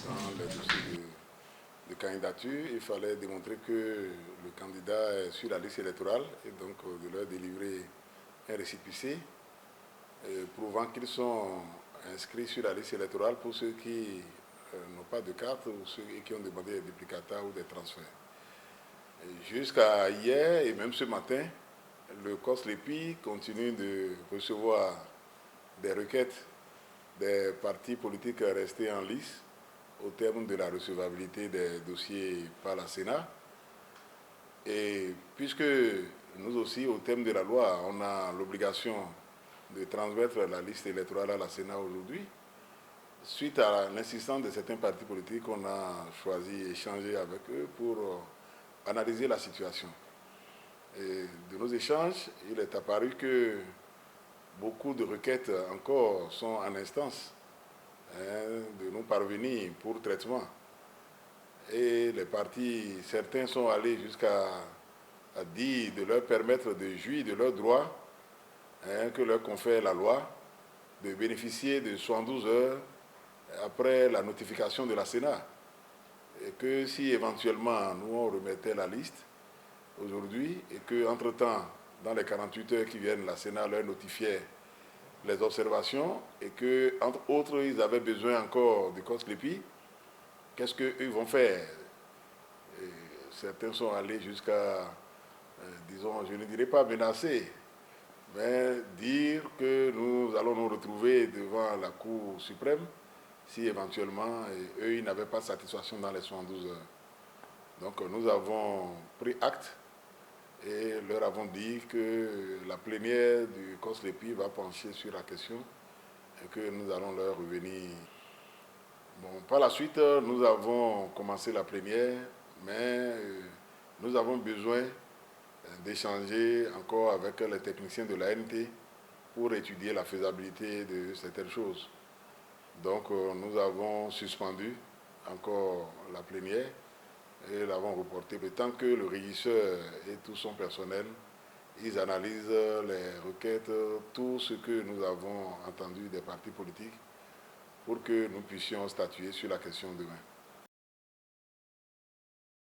Dans les dossiers de candidature, il fallait démontrer que le candidat est sur la liste électorale et donc de leur délivrer un récépissé prouvant qu'ils sont inscrits sur la liste électorale pour ceux qui n'ont pas de carte ou ceux qui ont demandé des duplicata ou des transferts. Jusqu'à hier et même ce matin, le COS-LEPI continue de recevoir des requêtes des partis politiques restés en lice au terme de la recevabilité des dossiers par la Sénat. Et puisque nous aussi, au terme de la loi, on a l'obligation de transmettre la liste électorale à la Sénat aujourd'hui, suite à l'insistance de certains partis politiques, on a choisi d'échanger avec eux pour analyser la situation. Et de nos échanges, il est apparu que beaucoup de requêtes encore sont en instance de nous parvenir pour traitement. Et les partis, certains sont allés jusqu'à dire de leur permettre de jouir de leurs droits que leur confère la loi, de bénéficier de 72 heures après la notification de la Sénat. Et que si éventuellement nous on remettait la liste aujourd'hui et qu'entre-temps, dans les 48 heures qui viennent, la Sénat leur notifiait les observations et que, entre autres, ils avaient besoin encore du COS-LEPI, qu'est-ce qu'eux vont faire? Et certains sont allés jusqu'à, disons, je ne dirais pas menacer, mais dire que nous allons nous retrouver devant la Cour suprême si éventuellement eux, ils n'avaient pas de satisfaction dans les 72 heures. Donc nous avons pris acte et leur avons dit que la plénière du COS-LEPI va pencher sur la question et que nous allons leur revenir. Bon, par la suite, nous avons commencé la plénière, mais nous avons besoin d'échanger encore avec les techniciens de l'ANT pour étudier la faisabilité de certaines choses. Donc nous avons suspendu encore la plénière et l'avons reporté le temps que le régisseur et tout son personnel, ils analysent les requêtes, tout ce que nous avons entendu des partis politiques pour que nous puissions statuer sur la question demain.